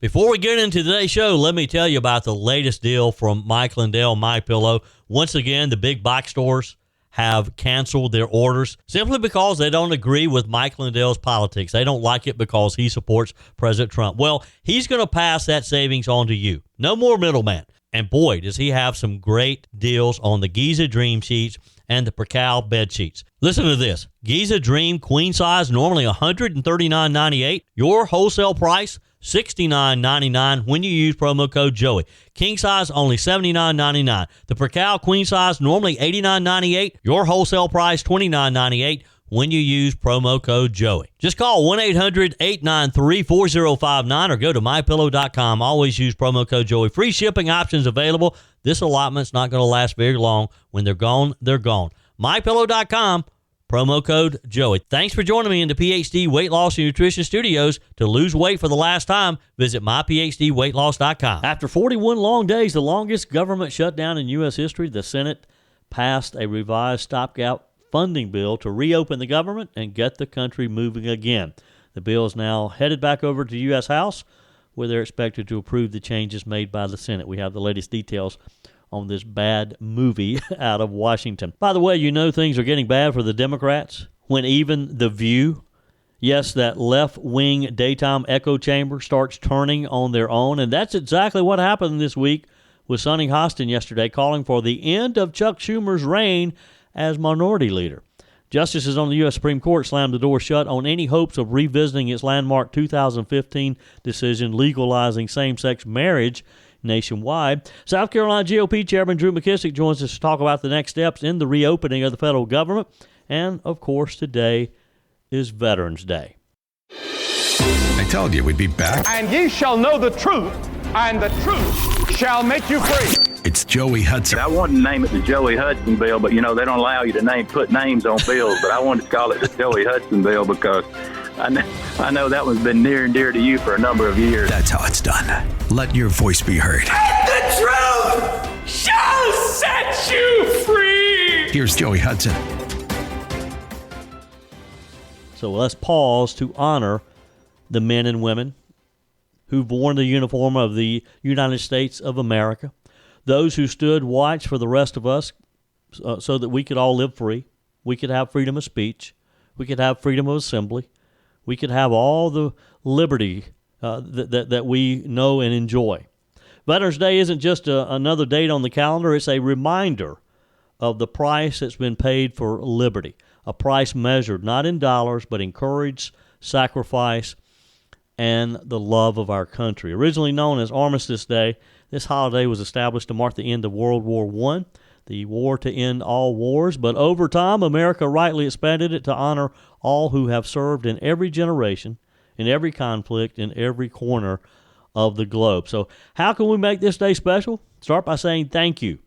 Before we get into today's show, let me tell you about the latest deal from Mike Lindell, MyPillow. Once again, the big box stores have canceled their orders simply because they don't agree with Mike Lindell's politics. They don't like it because he supports President Trump. Well, he's going to pass that savings on to you. No more middleman. And boy, does he have some great deals on the Giza Dream Sheets and the Percal bed sheets. Listen to this. Giza Dream queen size, normally $139.98. Your wholesale price, $69.99 when you use promo code Joey. King size, only $79.99. The Percal queen size, normally $89.98. Your wholesale price, $29.98 when you use promo code Joey. Just call 1-800-893-4059 or go to MyPillow.com. Always use promo code Joey. Free shipping options available. This allotment's not going to last very long. When they're gone, they're gone. MyPillow.com. Promo code Joey. Thanks for joining me in the PhD Weight Loss and Nutrition Studios. To lose weight for the last time, visit myphdweightloss.com. After 41 long days, the longest government shutdown in U.S. history, the Senate passed a revised stopgap funding bill to reopen the government and get the country moving again. The bill is now headed back over to the U.S. House, where they're expected to approve the changes made by the Senate. We have the latest details on this bad movie out of Washington. By the way, you know things are getting bad for the Democrats when even The View, yes, that left-wing daytime echo chamber, starts turning on their own. And that's exactly what happened this week with Sonny Hostin yesterday, calling for the end of Chuck Schumer's reign as minority leader. Justices on the U.S. Supreme Court slammed the door shut on any hopes of revisiting its landmark 2015 decision legalizing same-sex marriage nationwide. South Carolina GOP Chairman Drew McKissick joins us to talk about the next steps in the reopening of the federal government. And, of course, today is Veterans Day. I told you we'd be back. And ye shall know the truth, and the truth shall make you free. It's Joey Hudson. I wanted to name it the Joey Hudson bill, but, they don't allow you to put names on bills. But I wanted to call it the Joey Hudson bill because I know that one's been near and dear to you for a number of years. That's how it's done. Let your voice be heard. And the truth shall set you free. Here's Joey Hudson. So let's pause to honor the men and women who've worn the uniform of the United States of America, those who stood watch for the rest of us so that we could all live free, we could have freedom of speech, we could have freedom of assembly, we could have all the liberty that we know and enjoy. Veterans Day isn't just another date on the calendar. It's a reminder of the price that's been paid for liberty, a price measured not in dollars but in courage, sacrifice, and the love of our country. Originally known as Armistice Day, this holiday was established to mark the end of World War I, the war to end all wars, but over time, America rightly expanded it to honor all who have served in every generation, in every conflict, in every corner of the globe. So how can we make this day special? Start by saying thank you.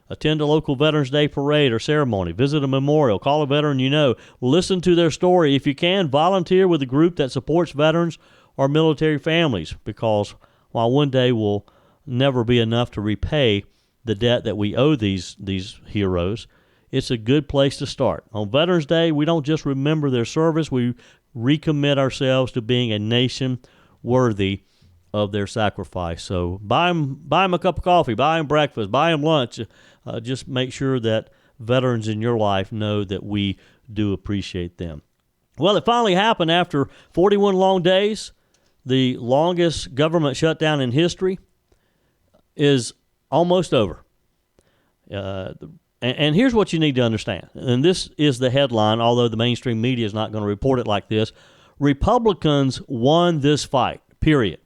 Attend a local Veterans Day parade or ceremony. Visit a memorial. Call a veteran you know. Listen to their story. If you can, volunteer with a group that supports veterans or military families, because while one day will never be enough to repay the debt that we owe these heroes, it's a good place to start. On Veterans Day, we don't just remember their service, we recommit ourselves to being a nation worthy of their sacrifice. So buy them a cup of coffee, buy them breakfast, buy them lunch. Just make sure that veterans in your life know that we do appreciate them. Well, it finally happened after 41 long days. The longest government shutdown in history is almost over. And here's what you need to understand. And this is the headline, although the mainstream media is not going to report it like this. Republicans won this fight, period.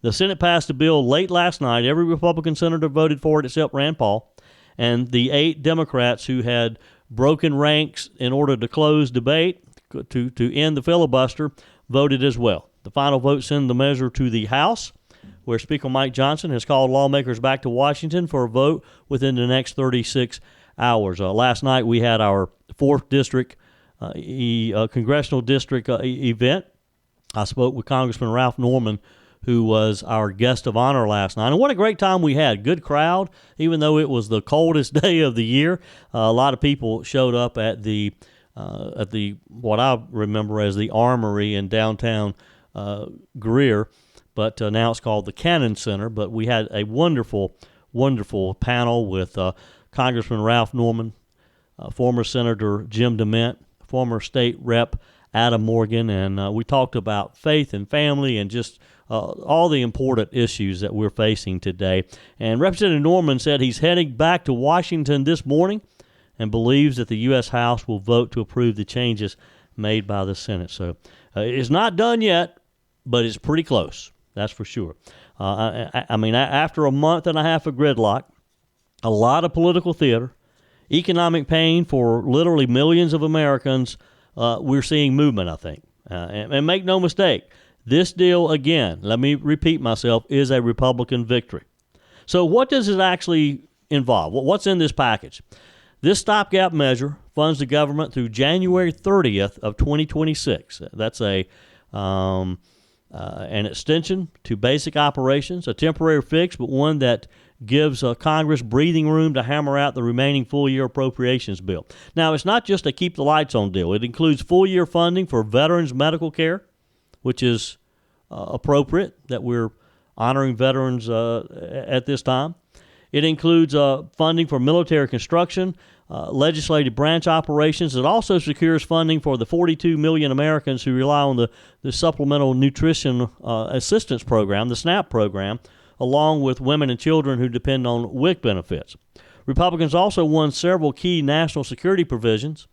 The Senate passed a bill late last night. Every Republican senator voted for it except Rand Paul. And the 8 Democrats who had broken ranks in order to close debate, to end the filibuster, voted as well. The final vote sent the measure to the House, where Speaker Mike Johnson has called lawmakers back to Washington for a vote within the next 36 hours. Last night we had our 4th district congressional district event. I spoke with Congressman Ralph Norman, who was our guest of honor last night. And what a great time we had. Good crowd, even though it was the coldest day of the year. A lot of people showed up at the what I remember as the Armory in downtown Greer. but now it's called the Cannon Center. But we had a wonderful, wonderful panel with Congressman Ralph Norman, former Senator Jim DeMint, former State Rep Adam Morgan, and we talked about faith and family and just all the important issues that we're facing today. And Representative Norman said he's heading back to Washington this morning and believes that the U.S. House will vote to approve the changes made by the Senate. So it's not done yet, but it's pretty close, that's for sure. I mean, after a month and a half of gridlock, a lot of political theater, economic pain for literally millions of Americans, we're seeing movement, I think. And make no mistake, this deal, again, let me repeat myself, is a Republican victory. So what does it actually involve? What's in this package? This stopgap measure funds the government through January 30th of 2026. That's an extension to basic operations, a temporary fix, but one that gives Congress breathing room to hammer out the remaining full-year appropriations bill. Now, it's not just a keep-the-lights-on deal. It includes full-year funding for veterans' medical care, which is appropriate that we're honoring veterans at this time. It includes funding for military construction, legislative branch operations. It also secures funding for the 42 million Americans who rely on the Supplemental Nutrition Assistance Program, the SNAP program, along with women and children who depend on WIC benefits. Republicans also won several key national security provisions,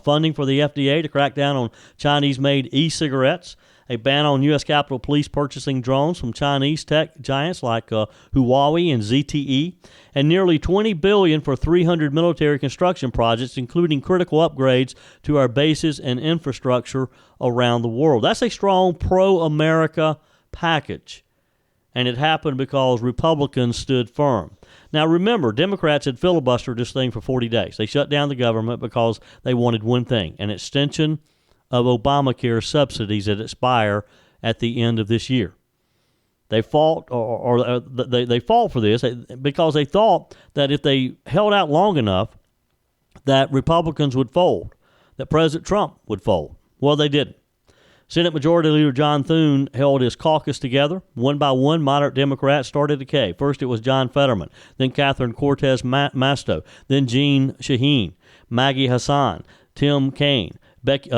funding for the FDA to crack down on Chinese-made e-cigarettes, a ban on U.S. Capitol Police purchasing drones from Chinese tech giants like Huawei and ZTE, and nearly $20 billion for 300 military construction projects, including critical upgrades to our bases and infrastructure around the world. That's a strong pro-America package, and it happened because Republicans stood firm. Now, remember, Democrats had filibustered this thing for 40 days. They shut down the government because they wanted one thing, an extension of Obamacare subsidies that expire at the end of this year. They fought, they fought for this because they thought that if they held out long enough, that Republicans would fold, that President Trump would fold. Well, they didn't. Senate Majority Leader John Thune held his caucus together. One by one, moderate Democrats started to decay. First, it was John Fetterman, then Catherine Cortez Masto, then Jeanne Shaheen, Maggie Hassan, Tim Kaine,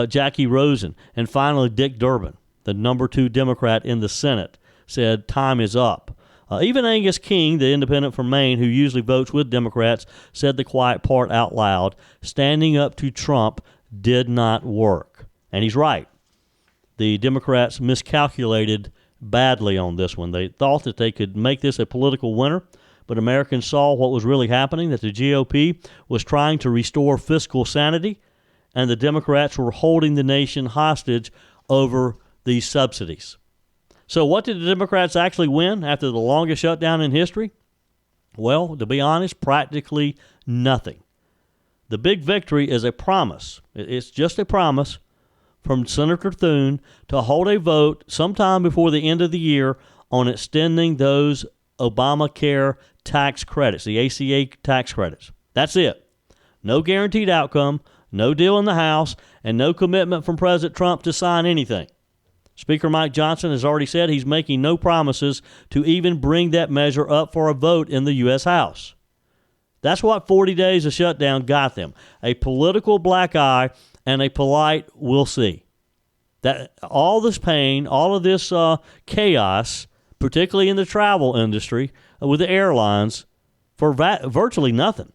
Jackie Rosen, and finally Dick Durbin, the number 2 Democrat in the Senate, said time is up. Even Angus King, the independent from Maine, who usually votes with Democrats, said the quiet part out loud. Standing up to Trump did not work. And he's right. The Democrats miscalculated badly on this one. They thought that they could make this a political winner, but Americans saw what was really happening, that the GOP was trying to restore fiscal sanity, and the Democrats were holding the nation hostage over these subsidies. So what did the Democrats actually win after the longest shutdown in history? Well, to be honest, practically nothing. The big victory is a promise. It's just a promise from Senator Thune to hold a vote sometime before the end of the year on extending those Obamacare tax credits, the ACA tax credits. That's it. No guaranteed outcome, no deal in the House, and no commitment from President Trump to sign anything. Speaker Mike Johnson has already said he's making no promises to even bring that measure up for a vote in the U.S. House. That's what 40 days of shutdown got them, a political black eye and a polite we'll see. That all this pain, all of this chaos, particularly in the travel industry with the airlines, for virtually nothing.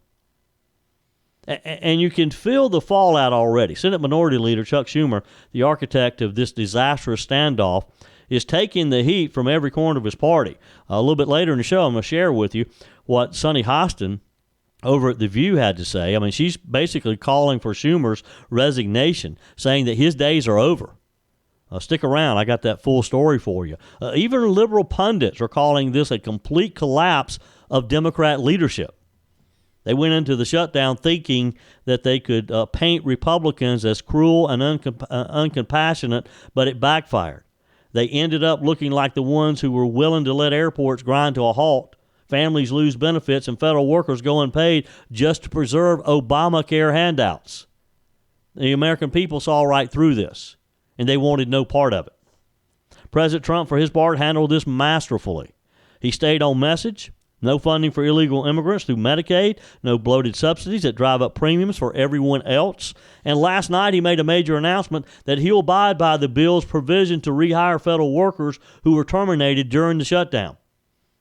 And you can feel the fallout already. Senate Minority Leader Chuck Schumer, the architect of this disastrous standoff, is taking the heat from every corner of his party. A little bit later in the show, I'm going to share with you what Sonny Hostin over at The View had to say. I mean, she's basically calling for Schumer's resignation, saying that his days are over. Stick around. I got that full story for you. Even liberal pundits are calling this a complete collapse of Democrat leadership. They went into the shutdown thinking that they could paint Republicans as cruel and uncompassionate, but it backfired. They ended up looking like the ones who were willing to let airports grind to a halt, families lose benefits, and federal workers go unpaid just to preserve Obamacare handouts. The American people saw right through this, and they wanted no part of it. President Trump, for his part, handled this masterfully. He stayed on message. No funding for illegal immigrants through Medicaid, no bloated subsidies that drive up premiums for everyone else. And last night he made a major announcement that he'll abide by the bill's provision to rehire federal workers who were terminated during the shutdown.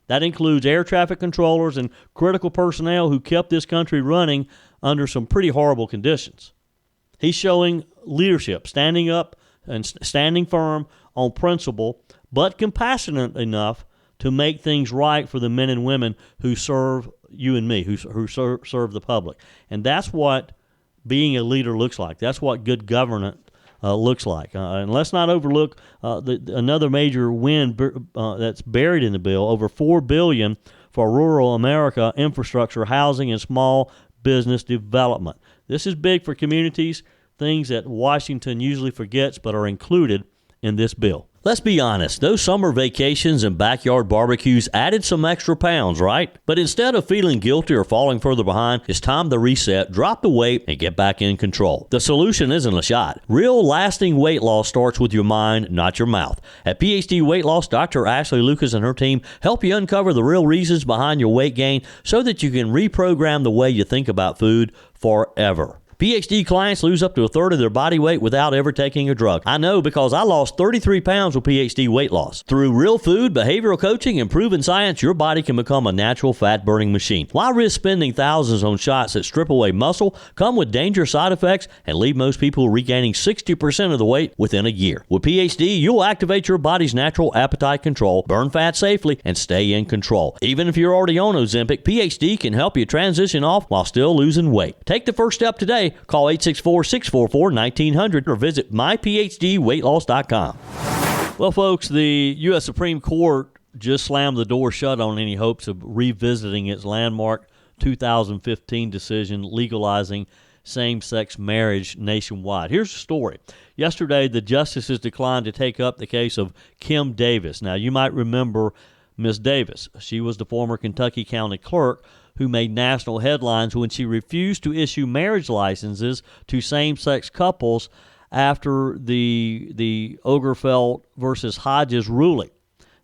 That includes air traffic controllers and critical personnel who kept this country running under some pretty horrible conditions. He's showing leadership, standing up and standing firm on principle, but compassionate enough to make things right for the men and women who serve you and me, who serve the public. And that's what being a leader looks like. That's what good governance looks like. And let's not overlook another major win that's buried in the bill, over $4 billion for rural America infrastructure, housing, and small business development. This is big for communities, things that Washington usually forgets but are included in this bill. Let's be honest, those summer vacations and backyard barbecues added some extra pounds, right? But instead of feeling guilty or falling further behind, it's time to reset, drop the weight, and get back in control. The solution isn't a shot. Real lasting weight loss starts with your mind, not your mouth. At PhD Weight Loss, Dr. Ashley Lucas and her team help you uncover the real reasons behind your weight gain so that you can reprogram the way you think about food forever. PhD clients lose up to a third of their body weight without ever taking a drug. I know because I lost 33 pounds with PhD Weight Loss. Through real food, behavioral coaching, and proven science, your body can become a natural fat-burning machine. Why risk spending thousands on shots that strip away muscle, come with dangerous side effects, and leave most people regaining 60% of the weight within a year? With PhD, you'll activate your body's natural appetite control, burn fat safely, and stay in control. Even if you're already on Ozempic, PhD can help you transition off while still losing weight. Take the first step today. Call 864-644-1900 or visit myphdweightloss.com. Well, folks, the U.S. Supreme Court just slammed the door shut on any hopes of revisiting its landmark 2015 decision legalizing same-sex marriage nationwide. Here's the story. Yesterday, the justices declined to take up the case of Kim Davis. Now, you might remember Ms. Davis. She was the former Kentucky County Clerk who made national headlines when she refused to issue marriage licenses to same-sex couples after the Obergefell versus Hodges ruling.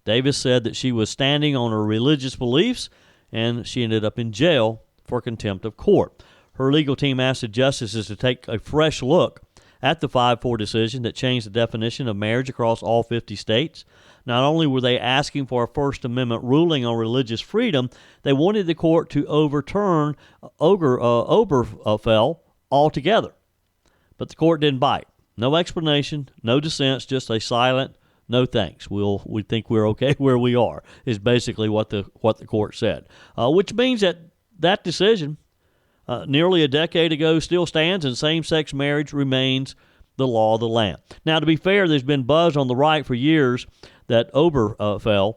Davis said that she was standing on her religious beliefs, and she ended up in jail for contempt of court. Her legal team asked the justices to take a fresh look at the 5-4 decision that changed the definition of marriage across all 50 states. Not only were they asking for a First Amendment ruling on religious freedom, they wanted the court to overturn Obergefell altogether. But the court didn't bite. No explanation, no dissents, just a silent no thanks. We think we're okay where we are, is basically what the court said. Which means that decision, nearly a decade ago, still stands, and same-sex marriage remains the law of the land. Now, to be fair, there's been buzz on the right for years that Obergefell,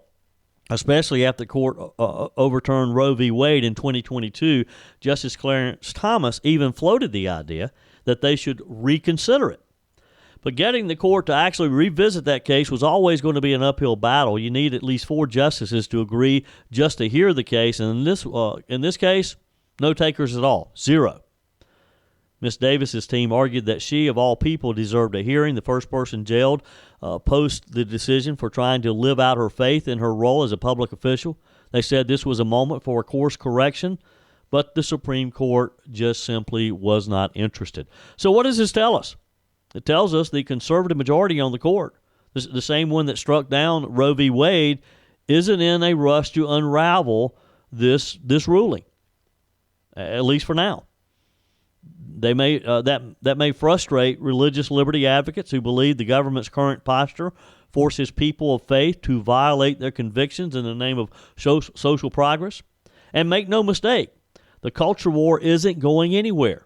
especially after the court overturned Roe v. Wade in 2022, Justice Clarence Thomas even floated the idea that they should reconsider it. But getting the court to actually revisit that case was always going to be an uphill battle. You need at least 4 justices to agree just to hear the case, and in this case, no takers at all, 0. Ms. Davis's team argued that she, of all people, deserved a hearing. The first person jailed post the decision for trying to live out her faith in her role as a public official. They said this was a moment for a course correction, but the Supreme Court just simply was not interested. So what does this tell us? It tells us the conservative majority on the court, the same one that struck down Roe v. Wade, isn't in a rush to unravel this ruling, at least for now. They may that may frustrate religious liberty advocates who believe the government's current posture forces people of faith to violate their convictions in the name of social progress. And make no mistake, the culture war isn't going anywhere.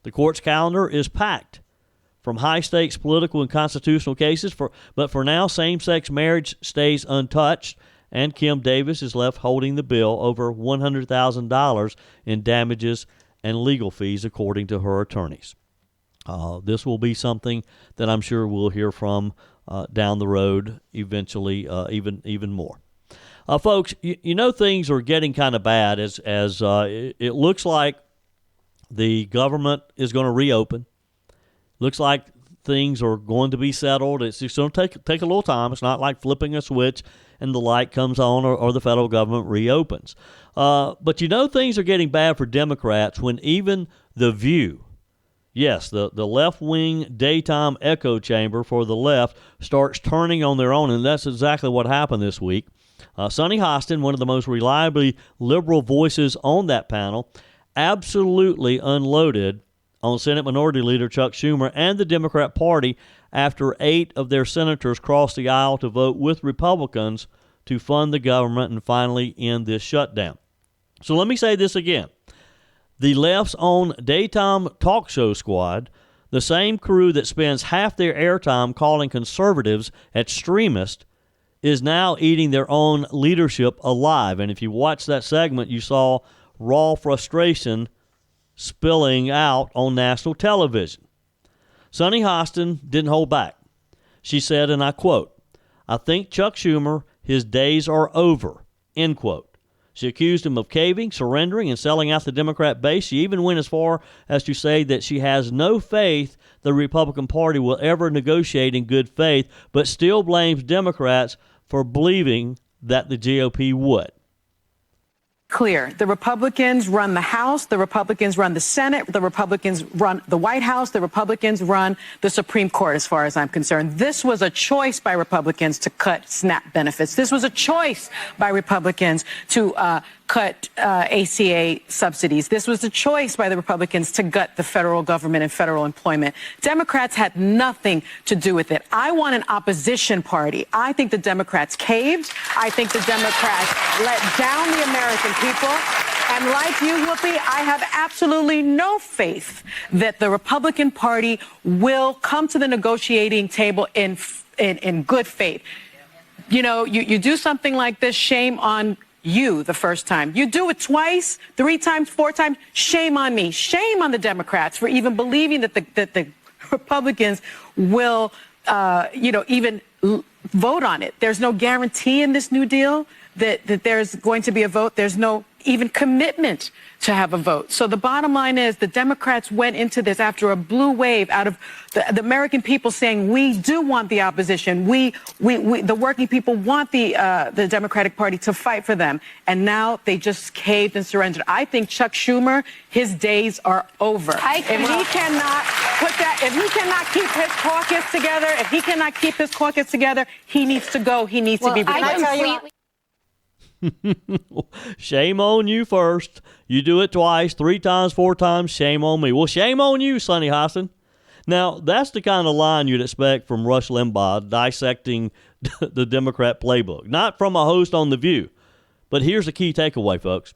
The court's calendar is packed from high-stakes political and constitutional cases, but for now, same-sex marriage stays untouched, and Kim Davis is left holding the bill over $100,000 in damages and legal fees, according to her attorneys. This will be something that I'm sure we'll hear from down the road eventually, even more. Folks, you know things are getting kind of bad as it looks like the government is going to reopen. Looks like things are going to be settled. It's just going to take a little time. It's not like flipping a switch and the light comes on or the federal government reopens. But things are getting bad for Democrats when even The View, yes, the left-wing daytime echo chamber for the left, starts turning on their own, and that's exactly what happened this week. Sonny Hostin, one of the most reliably liberal voices on that panel, absolutely unloaded on Senate Minority Leader Chuck Schumer and the Democrat Party after 8 of their senators crossed the aisle to vote with Republicans to fund the government and finally end this shutdown. So let me say this again. The left's own daytime talk show squad, the same crew that spends half their airtime calling conservatives extremists, is now eating their own leadership alive. And if you watched that segment, you saw raw frustration spilling out on national television. Sonny Hostin didn't hold back. She said, and I quote, "I think Chuck Schumer, his days are over," end quote. She accused him of caving, surrendering, and selling out the Democrat base. She even went as far as to say that she has no faith the Republican Party will ever negotiate in good faith, but still blames Democrats for believing that the GOP would. Clear. The Republicans run the House, the Republicans run the Senate, the Republicans run the White House, the Republicans run the Supreme Court, as far as I'm concerned. This was a choice by Republicans to cut SNAP benefits. This was a choice by Republicans to cut ACA subsidies. This was a choice by the Republicans to gut the federal government and federal employment. Democrats had nothing to do with it. I want an opposition party. I think the Democrats caved. I think the Democrats let down the American people. And like you, Whoopi, I have absolutely no faith that the Republican Party will come to the negotiating table in good faith. You do something like this, shame on you the first time. You do it twice, 3 times, 4 times, shame on me. Shame on the Democrats for even believing that the Republicans will, even vote on it. There's no guarantee in this New Deal that there's going to be a vote. There's no even commitment to have a vote. So the bottom line is the Democrats went into this after a blue wave out of the American people saying, we do want the opposition. We the working people want the Democratic Party to fight for them. And now they just caved and surrendered. I think Chuck Schumer, his days are over. If he cannot keep his caucus together, he needs to go. He needs to be replaced. Shame on you first. You do it twice, 3 times, 4 times, shame on me. Well, shame on you, Sonny Hostin. Now, that's the kind of line you'd expect from Rush Limbaugh dissecting the Democrat playbook, not from a host on The View. But here's the key takeaway, folks.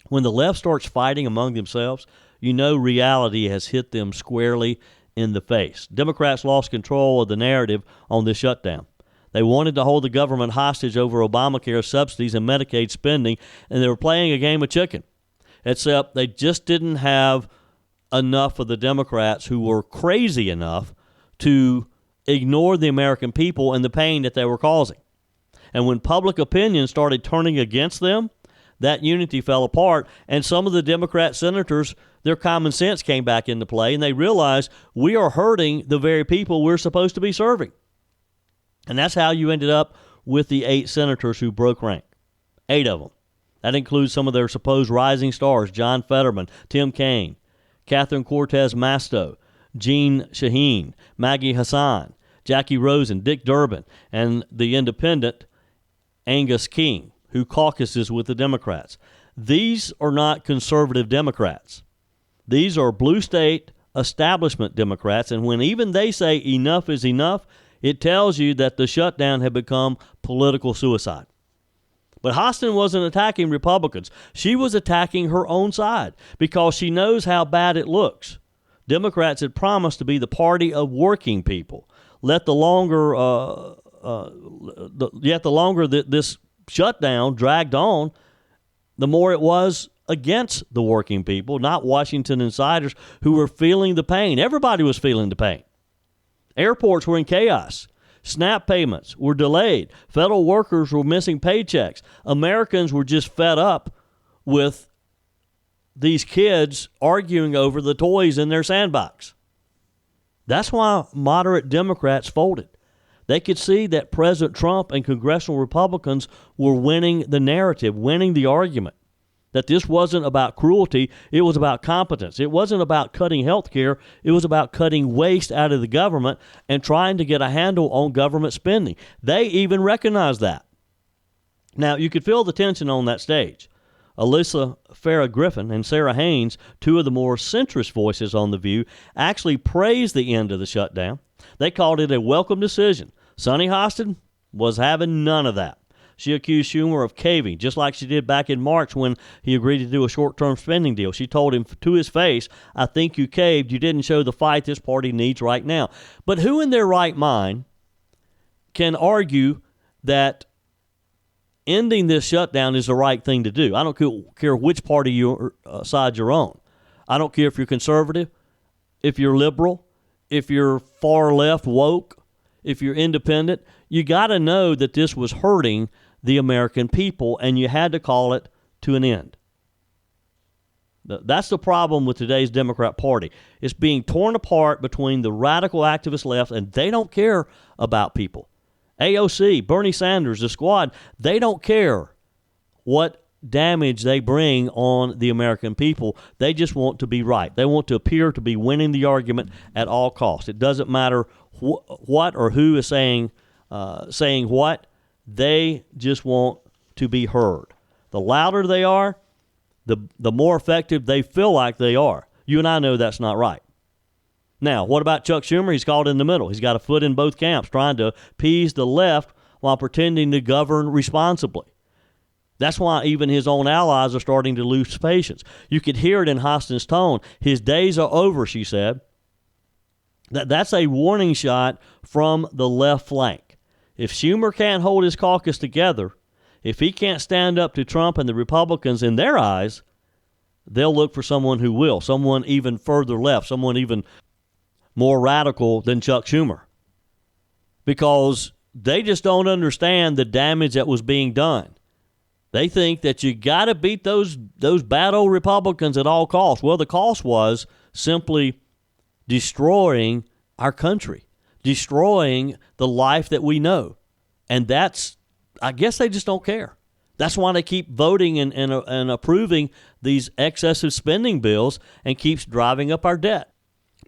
When the left starts fighting among themselves, reality has hit them squarely in the face. Democrats lost control of the narrative on this shutdown. They wanted to hold the government hostage over Obamacare subsidies and Medicaid spending, and they were playing a game of chicken. Except they just didn't have enough of the Democrats who were crazy enough to ignore the American people and the pain that they were causing. And when public opinion started turning against them, that unity fell apart, and some of the Democrat senators, their common sense came back into play, and they realized we are hurting the very people we're supposed to be serving. And that's how you ended up with the 8 senators who broke rank. 8 of them. That includes some of their supposed rising stars, John Fetterman, Tim Kaine, Catherine Cortez Masto, Jeanne Shaheen, Maggie Hassan, Jackie Rosen, Dick Durbin, and the independent Angus King, who caucuses with the Democrats. These are not conservative Democrats. These are blue state establishment Democrats, and when even they say enough is enough, it tells you that the shutdown had become political suicide. But Hostin wasn't attacking Republicans. She was attacking her own side because she knows how bad it looks. Democrats had promised to be the party of working people. Yet the longer this shutdown dragged on, the more it was against the working people, not Washington insiders who were feeling the pain. Everybody was feeling the pain. Airports were in chaos. SNAP payments were delayed. Federal workers were missing paychecks. Americans were just fed up with these kids arguing over the toys in their sandbox. That's why moderate Democrats folded. They could see that President Trump and congressional Republicans were winning the narrative, winning the argument, that this wasn't about cruelty, it was about competence. It wasn't about cutting health care, it was about cutting waste out of the government and trying to get a handle on government spending. They even recognized that. Now, you could feel the tension on that stage. Alyssa Farah Griffin and Sarah Haynes, two of the more centrist voices on The View, actually praised the end of the shutdown. They called it a welcome decision. Sonny Hostin was having none of that. She accused Schumer of caving, just like she did back in March when he agreed to do a short-term spending deal. She told him to his face, I think you caved. You didn't show the fight this party needs right now. But who in their right mind can argue that ending this shutdown is the right thing to do? I don't care which party side you're on. I don't care if you're conservative, if you're liberal, if you're far left woke, if you're independent. You got to know that this was hurting the American people, and you had to call it to an end. That's the problem with today's Democrat Party. It's being torn apart between the radical activist left, and they don't care about people. AOC, Bernie Sanders, the squad, they don't care what damage they bring on the American people. They just want to be right. They want to appear to be winning the argument at all costs. It doesn't matter what or who is saying what. They just want to be heard. The louder they are, the more effective they feel like they are. You and I know that's not right. Now, what about Chuck Schumer? He's caught in the middle. He's got a foot in both camps, trying to appease the left while pretending to govern responsibly. That's why even his own allies are starting to lose patience. You could hear it in Hostin's tone. His days are over, she said. That's a warning shot from the left flank. If Schumer can't hold his caucus together, if he can't stand up to Trump and the Republicans in their eyes, they'll look for someone who will, someone even further left, someone even more radical than Chuck Schumer. Because they just don't understand the damage that was being done. They think that you got to beat those bad old Republicans at all costs. Well, the cost was simply destroying our country, destroying the life that we know. And that's, I guess they just don't care. That's why they keep voting and approving these excessive spending bills and keeps driving up our debt.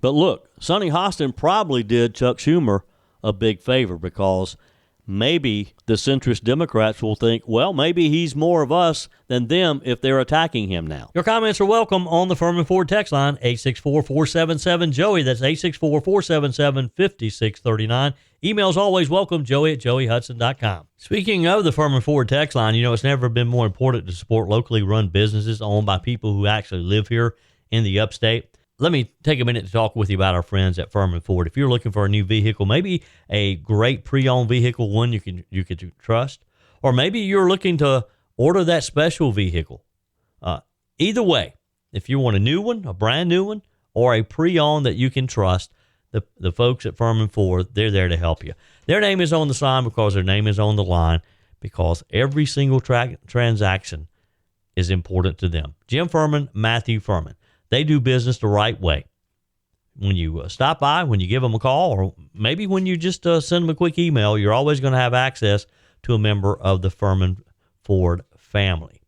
But look, Sonny Hostin probably did Chuck Schumer a big favor, because maybe the centrist Democrats will think, well, maybe he's more of us than them if they're attacking him now. Your comments are welcome on the Firmin Ford text line, 864-477-JOEY. That's 864-477-5639. Email's always welcome, joey@joeyhudson.com. Speaking of the Firmin Ford text line, it's never been more important to support locally run businesses owned by people who actually live here in the upstate. Let me take a minute to talk with you about our friends at Firmin Ford. If you're looking for a new vehicle, maybe a great pre-owned vehicle, one you can trust, or maybe you're looking to order that special vehicle. Either way, if you want a new one, a brand new one, or a pre-owned that you can trust, the folks at Firmin Ford, they're there to help you. Their name is on the sign because their name is on the line, because every single transaction is important to them. Jim Firmin, Matthew Firmin. They do business the right way. When you stop by, when you give them a call, or maybe when you just send them a quick email, you're always going to have access to a member of the Firmin Ford family.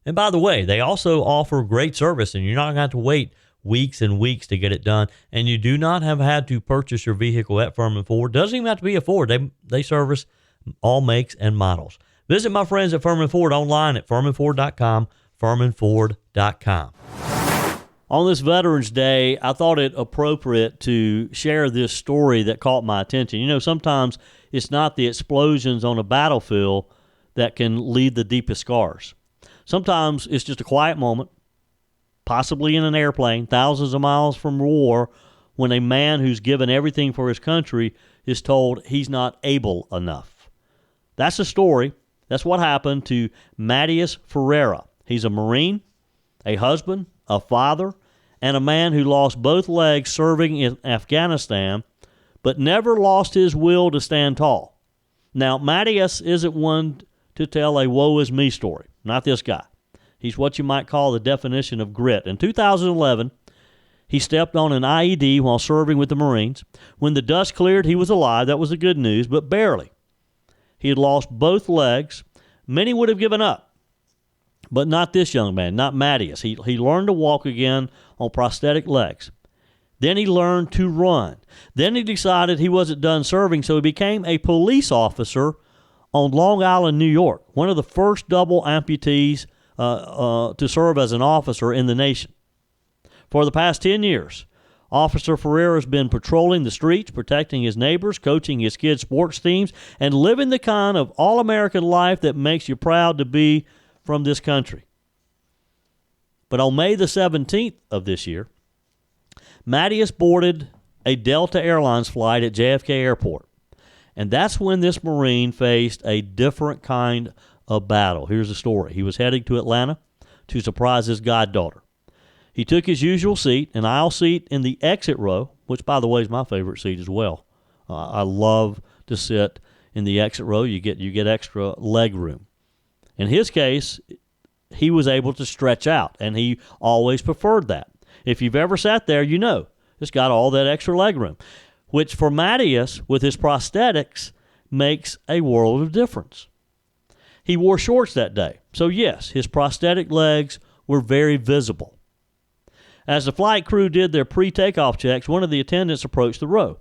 And by the way, they also offer great service, and you're not going to have to wait weeks and weeks to get it done. And you do not have had to purchase your vehicle at Firmin Ford. Doesn't even have to be a Ford. They service all makes and models. Visit my friends at Firmin Ford online at firminford.com, firminford.com. On this Veterans Day, I thought it appropriate to share this story that caught my attention. Sometimes it's not the explosions on a battlefield that can leave the deepest scars. Sometimes it's just a quiet moment, possibly in an airplane, thousands of miles from war, when a man who's given everything for his country is told he's not able enough. That's the story. That's what happened to Matthias Ferreira. He's a Marine, a husband, a father, and a man who lost both legs serving in Afghanistan, but never lost his will to stand tall. Now, Matthias isn't one to tell a woe is me story. Not this guy. He's what you might call the definition of grit. In 2011, He stepped on an IED while serving with the Marines. When the dust cleared, he was alive. That was the good news, but barely. He had lost both legs. Many would have given up, but not this young man, not Mattias. He learned to walk again on prosthetic legs. Then he learned to run. Then he decided he wasn't done serving, so he became a police officer on Long Island, New York, one of the first double amputees to serve as an officer in the nation. For the past 10 years, Officer Ferreira has been patrolling the streets, protecting his neighbors, coaching his kids' sports teams, and living the kind of all-American life that makes you proud to be from this country. But on May the 17th of this year, Mattias boarded a Delta Airlines flight at JFK Airport. And that's when this Marine faced a different kind of battle. Here's the story. He was heading to Atlanta to surprise his goddaughter. He took his usual seat, an aisle seat in the exit row, which, by the way, is my favorite seat as well. I love to sit in the exit row. You get extra leg room. In his case, he was able to stretch out, and he always preferred that. If you've ever sat there, you know it's got all that extra leg room, which for Mattias, with his prosthetics, makes a world of difference. He wore shorts that day, so yes, his prosthetic legs were very visible. As the flight crew did their pre-takeoff checks, one of the attendants approached the row.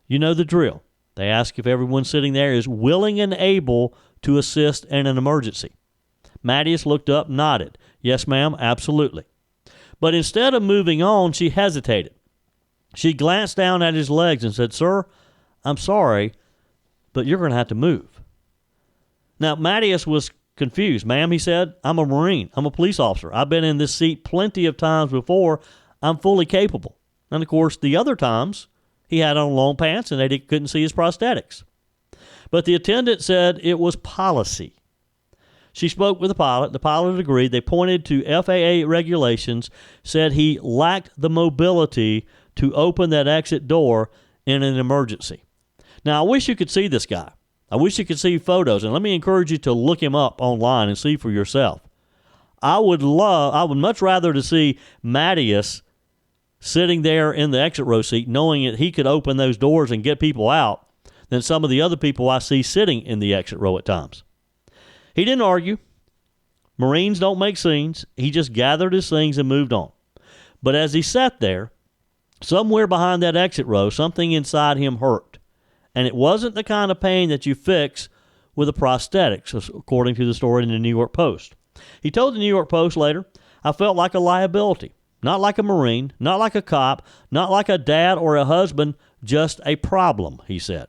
You know the drill. They ask if everyone sitting there is willing and able to assist in an emergency. Mattias looked up, nodded. Yes, ma'am, absolutely. But instead of moving on, she hesitated. She glanced down at his legs and said, Sir, I'm sorry, but you're going to have to move. Now, Mattias was confused. Ma'am, he said, I'm a Marine. I'm a police officer. I've been in this seat plenty of times before. I'm fully capable. And, of course, the other times, he had on long pants and they couldn't see his prosthetics. But the attendant said it was policy. She spoke with the pilot. The pilot agreed. They pointed to FAA regulations, said he lacked the mobility to open that exit door in an emergency. Now, I wish you could see this guy. I wish you could see photos, and let me encourage you to look him up online and see for yourself. I would much rather to see Mattias sitting there in the exit row seat knowing that he could open those doors and get people out than some of the other people I see sitting in the exit row at times. He didn't argue. Marines don't make scenes. He just gathered his things and moved on. But as he sat there, somewhere behind that exit row, something inside him hurt. And it wasn't the kind of pain that you fix with a prosthetic, according to the story in the New York Post. He told the New York Post later, I felt like a liability, not like a Marine, not like a cop, not like a dad or a husband, just a problem, he said.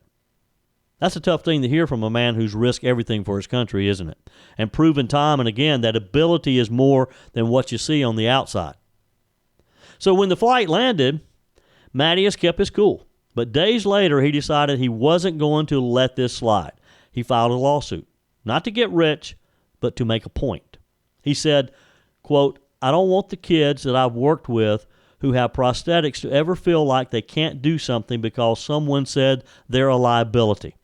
That's a tough thing to hear from a man who's risked everything for his country, isn't it? And proven time and again that ability is more than what you see on the outside. So when the flight landed, Mattias kept his cool. But days later, he decided he wasn't going to let this slide. He filed a lawsuit, not to get rich, but to make a point. He said, quote, I don't want the kids that I've worked with who have prosthetics to ever feel like they can't do something because someone said they're a liability.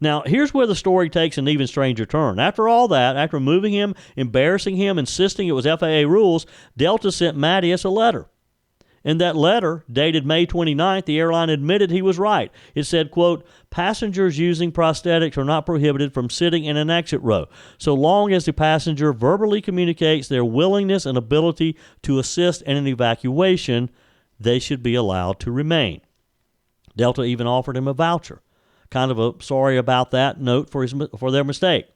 Now, here's where the story takes an even stranger turn. After all that, after moving him, embarrassing him, insisting it was FAA rules, Delta sent Mattias a letter. In that letter, dated May 29th, the airline admitted he was right. It said, quote, passengers using prosthetics are not prohibited from sitting in an exit row, so long as the passenger verbally communicates their willingness and ability to assist in an evacuation, they should be allowed to remain. Delta even offered him a voucher, kind of a sorry about that note for their mistake.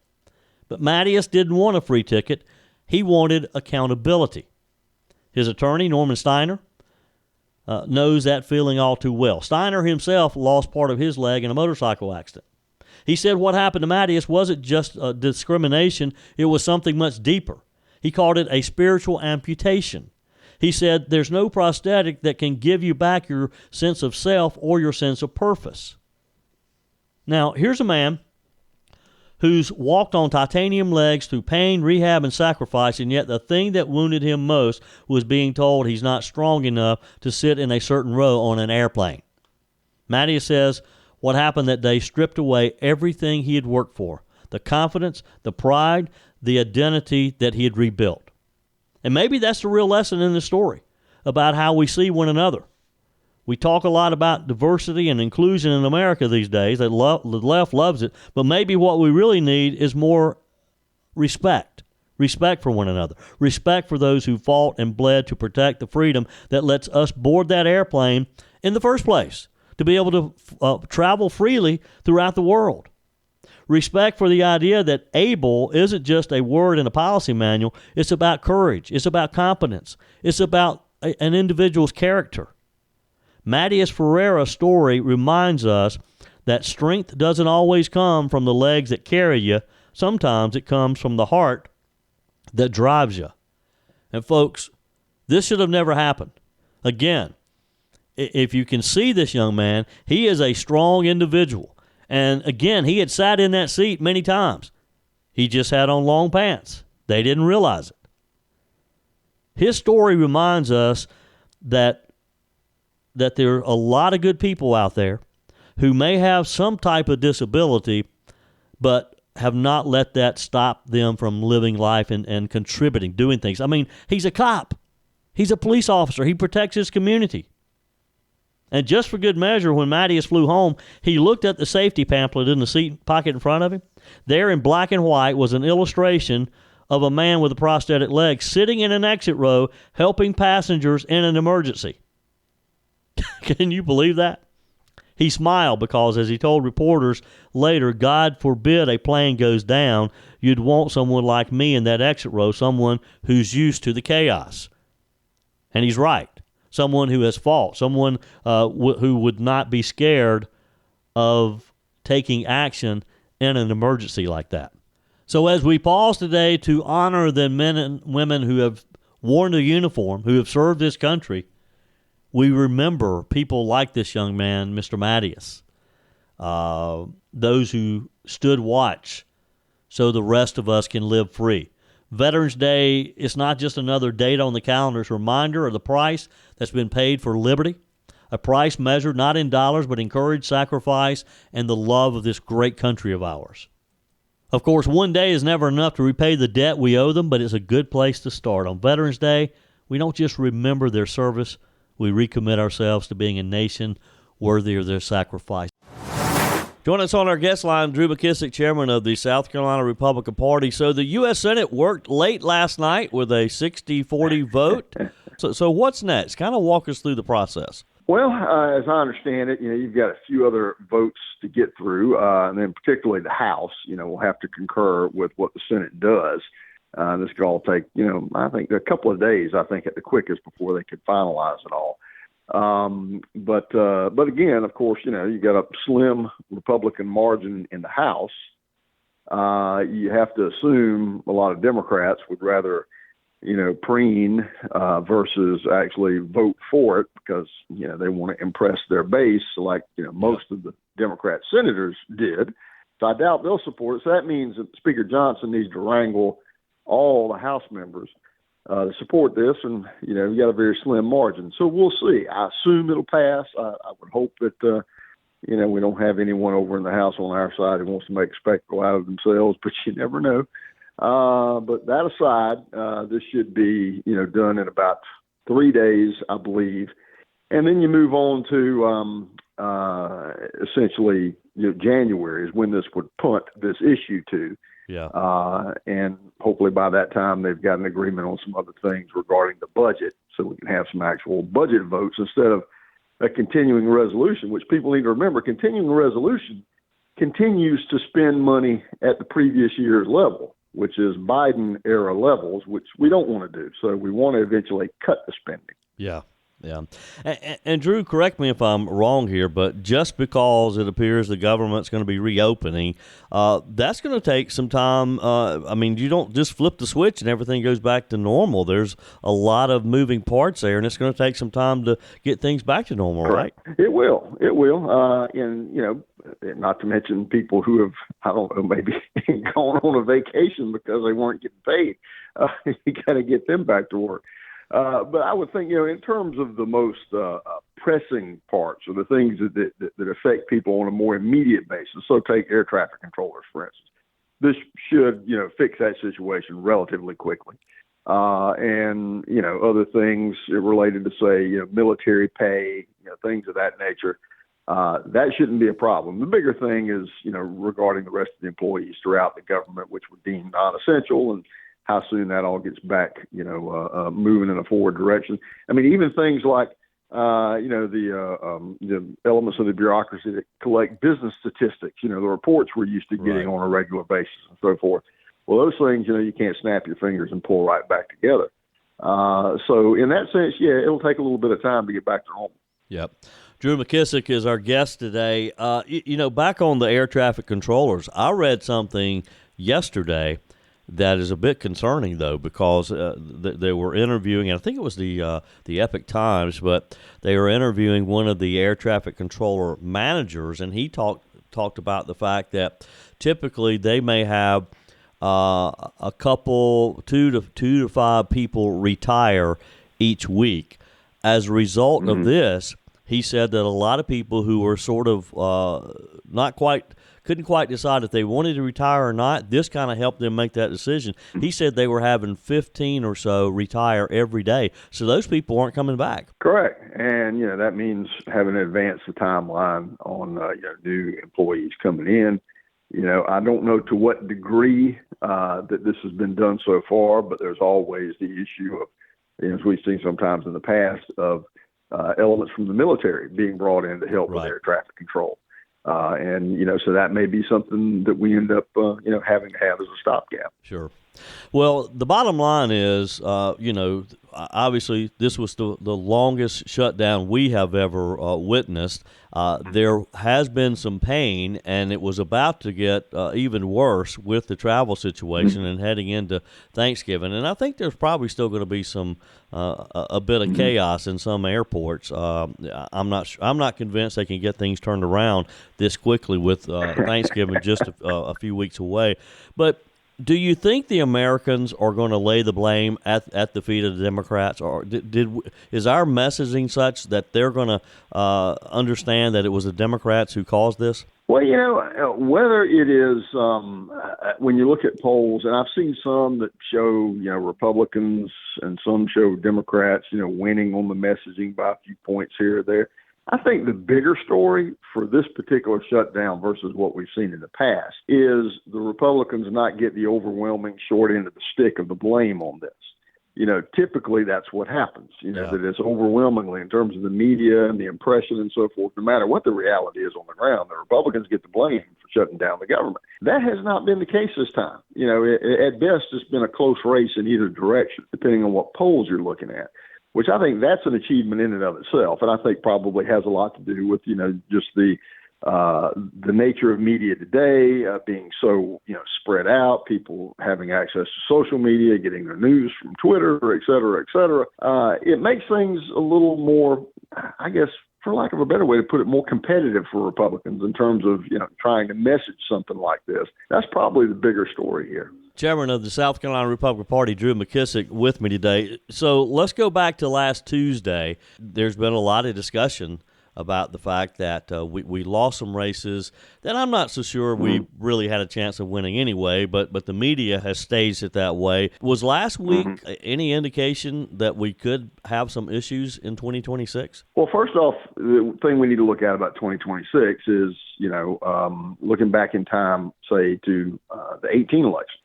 But Mattias didn't want a free ticket. He wanted accountability. His attorney, Norman Steiner, knows that feeling all too well. Steiner himself lost part of his leg in a motorcycle accident. He said what happened to Mattias wasn't just discrimination, it was something much deeper. He called it a spiritual amputation. He said there's no prosthetic that can give you back your sense of self or your sense of purpose. Now, here's a man who's walked on titanium legs through pain, rehab, and sacrifice, and yet the thing that wounded him most was being told he's not strong enough to sit in a certain row on an airplane. Mattias says what happened that day stripped away everything he had worked for, the confidence, the pride, the identity that he had rebuilt. And maybe that's the real lesson in the story. about how we see one another. We talk a lot about diversity and inclusion in America these days. The left loves it. But maybe what we really need is more respect. Respect for one another. Respect for those who fought and bled to protect the freedom that lets us board that airplane in the first place, to be able to travel freely throughout the world. Respect for the idea that able isn't just a word in a policy manual. It's about courage. It's about competence. It's about an individual's character. Matias Ferreira's story reminds us that strength doesn't always come from the legs that carry you. Sometimes it comes from the heart that drives you. And folks, this should have never happened. Again, if you can see this young man, he is a strong individual. And again, he had sat in that seat many times. He just had on long pants. They didn't realize it. His story reminds us that there are a lot of good people out there who may have some type of disability, but have not let that stop them from living life and contributing, doing things. I mean, he's a cop. He's a police officer. He protects his community. And just for good measure, when Matias flew home, he looked at the safety pamphlet in the seat pocket in front of him. There in black and white was an illustration of a man with a prosthetic leg sitting in an exit row helping passengers in an emergency. Can you believe that? He smiled because, as he told reporters later, God forbid a plane goes down. You'd want someone like me in that exit row, someone who's used to the chaos. And he's right. Someone who has fought, someone who would not be scared of taking action in an emergency like that. So as we pause today to honor the men and women who have worn the uniform, who have served this country, we remember people like this young man, Mr. Matias, those who stood watch so the rest of us can live free. Veterans Day is not just another date on the calendar. It's a reminder of the price that's been paid for liberty, a price measured not in dollars but in courage, sacrifice, and the love of this great country of ours. Of course, one day is never enough to repay the debt we owe them, but it's a good place to start. On Veterans Day, we don't just remember their service, we recommit ourselves to being a nation worthy of their sacrifice. Join us on our guest line, Drew McKissick, chairman of the South Carolina Republican Party. So the U.S. Senate worked late last night with a 60-40 vote. So what's next? Kind of walk us through the process. Well, as I understand it, you've got a few other votes to get through, and then particularly the House, will have to concur with what the Senate does. This could all take, I think a couple of days, at the quickest before they could finalize it all. But again, of course, you got a slim Republican margin in the House. You have to assume a lot of Democrats would rather, preen versus actually vote for it because, they want to impress their base like, most of the Democrat senators did. So I doubt they'll support it. So that means that Speaker Johnson needs to wrangle all the House members to support this, and you got a very slim margin. So we'll see. I assume it'll pass. I would hope that we don't have anyone over in the House on our side who wants to make a spectacle out of themselves, but you never know. But that aside, this should be done in about 3 days, I believe, and then you move on to essentially January is when this would punt this issue to. Yeah. And hopefully by that time they've got an agreement on some other things regarding the budget so we can have some actual budget votes instead of a continuing resolution, which people need to remember. Continuing resolution continues to spend money at the previous year's level, which is Biden-era levels, which we don't want to do. So we want to eventually cut the spending. Yeah. Yeah. And Drew, correct me if I'm wrong here, but just because it appears the government's going to be reopening, that's going to take some time. You don't just flip the switch and everything goes back to normal. There's a lot of moving parts there, and it's going to take some time to get things back to normal, right? It will. It will. And, not to mention people who have, maybe gone on a vacation because they weren't getting paid. You got to get them back to work. But I would think, in terms of the most pressing parts or the things that affect people on a more immediate basis, so take air traffic controllers, for instance. this should, fix that situation relatively quickly. And, other things related to, say, military pay, things of that nature, that shouldn't be a problem. The bigger thing is, regarding the rest of the employees throughout the government, which were deemed non-essential, and how soon that all gets back, moving in a forward direction. I mean, even things like, the elements of the bureaucracy that collect business statistics, the reports we're used to getting on a regular basis and so forth. Well, those things, you can't snap your fingers and pull right back together. So in that sense, it'll take a little bit of time to get back to normal. Yep. Drew McKissick is our guest today. Back on the air traffic controllers, I read something yesterday that is a bit concerning, though, because they were interviewing, and I think it was the Epic Times, but they were interviewing one of the air traffic controller managers, and he talked about the fact that typically they may have a couple, two to five people retire each week. As a result of this, he said that a lot of people who were sort of couldn't quite decide if they wanted to retire or not, this kind of helped them make that decision. He said they were having 15 or so retire every day. So those people aren't coming back. Correct. And, that means having to advance the timeline on new employees coming in. I don't know to what degree that this has been done so far, but there's always the issue of, as we've seen sometimes in the past, of elements from the military being brought in to help with air traffic control. So that may be something that we end up, having to have as a stopgap. Sure. Well, the bottom line is, obviously this was the longest shutdown we have ever witnessed. There has been some pain, and it was about to get even worse with the travel situation and heading into Thanksgiving. And I think there's probably still going to be some a bit of chaos in some airports. I'm not convinced they can get things turned around this quickly with Thanksgiving just a few weeks away. But do you think the Americans are going to lay the blame at the feet of the Democrats, or is our messaging such that they're going to understand that it was the Democrats who caused this? Well, whether it is when you look at polls, and I've seen some that show Republicans and some show Democrats winning on the messaging by a few points here or there. I think the bigger story for this particular shutdown versus what we've seen in the past is the Republicans not get the overwhelming short end of the stick of the blame on this. Typically that's what happens, that it's overwhelmingly in terms of the media and the impression and so forth, no matter what the reality is on the ground, the Republicans get the blame for shutting down the government. That has not been the case this time. At best, it's been a close race in either direction, depending on what polls you're looking at, which I think that's an achievement in and of itself. And I think probably has a lot to do with, just the nature of media today being so, spread out, people having access to social media, getting their news from Twitter, et cetera, et cetera. It makes things a little more, I guess, for lack of a better way to put it, more competitive for Republicans in terms of, trying to message something like this. That's probably the bigger story here. Chairman of the South Carolina Republican Party, Drew McKissick, with me today. So let's go back to last Tuesday. There's been a lot of discussion about the fact that we lost some races that I'm not so sure we really had a chance of winning anyway, but the media has staged it that way. Was last week any indication that we could have some issues in 2026? Well, first off, the thing we need to look at about 2026 is, looking back in time, say, to the 18 election,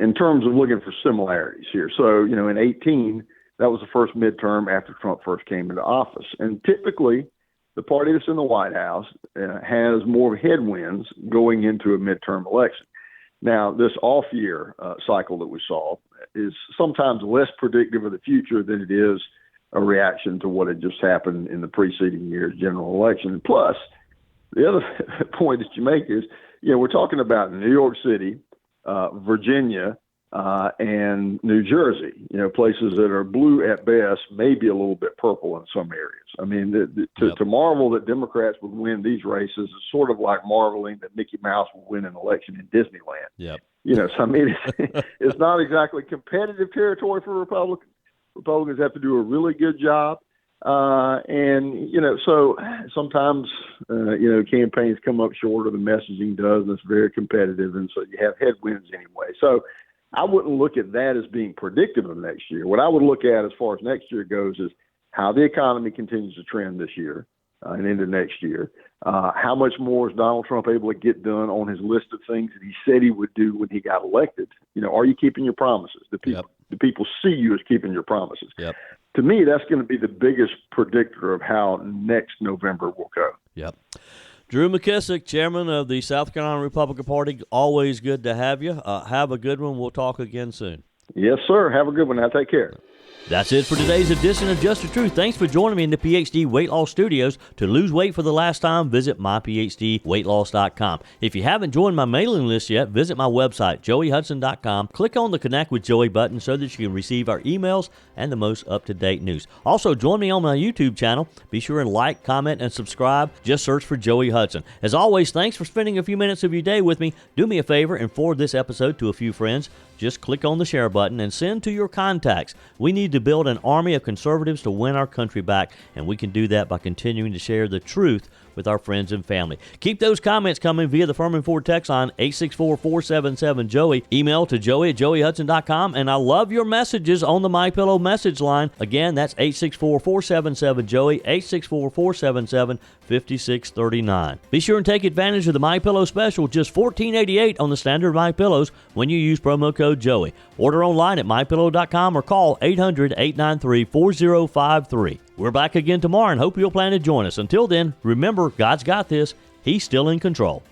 in terms of looking for similarities here. So, in 18, that was the first midterm after Trump first came into office. And typically, the party that's in the White House has more headwinds going into a midterm election. Now, this off-year cycle that we saw is sometimes less predictive of the future than it is a reaction to what had just happened in the preceding year's general election. Plus, the other point that you make is, we're talking about New York City, Virginia, and New Jersey, places that are blue at best, maybe a little bit purple in some areas. I mean, to marvel that Democrats would win these races is sort of like marveling that Mickey Mouse will win an election in Disneyland. Yep. So I mean, it's not exactly competitive territory for Republicans. Republicans have to do a really good job And, so sometimes, campaigns come up short, or the messaging does, and it's very competitive. And so you have headwinds anyway. So I wouldn't look at that as being predictive of next year. What I would look at as far as next year goes is how the economy continues to trend this year and into next year. How much more is Donald Trump able to get done on his list of things that he said he would do when he got elected? Are you keeping your promises? Do people see you as keeping your promises? Yep. To me, that's going to be the biggest predictor of how next November will go. Yep. Drew McKissick, chairman of the South Carolina Republican Party, always good to have you. Have a good one. We'll talk again soon. Yes, sir. Have a good one. Now, take care. That's it for today's edition of Just the Truth. Thanks for joining me in the PhD Weight Loss Studios. To lose weight for the last time, visit myphdweightloss.com. If you haven't joined my mailing list yet, visit my website, joeyhudson.com. Click on the Connect with Joey button so that you can receive our emails and the most up-to-date news. Also, join me on my YouTube channel. Be sure and like, comment, and subscribe. Just search for Joey Hudson. As always, thanks for spending a few minutes of your day with me. Do me a favor and forward this episode to a few friends. Just click on the share button and send to your contacts. We need to build an army of conservatives to win our country back, and we can do that by continuing to share the truth with our friends and family. Keep those comments coming via the Firmin Ford text line 864-477-JOEY. Email to joey@joeyhudson.com, and I love your messages on the MyPillow message line. Again, that's 864-477-JOEY, 864-477-5639. Be sure and take advantage of the MyPillow special, just $14.88 on the standard MyPillows when you use promo code Joey. Order online at mypillow.com or call 800-893-4053. We're back again tomorrow and hope you'll plan to join us. Until then, remember, God's got this. He's still in control.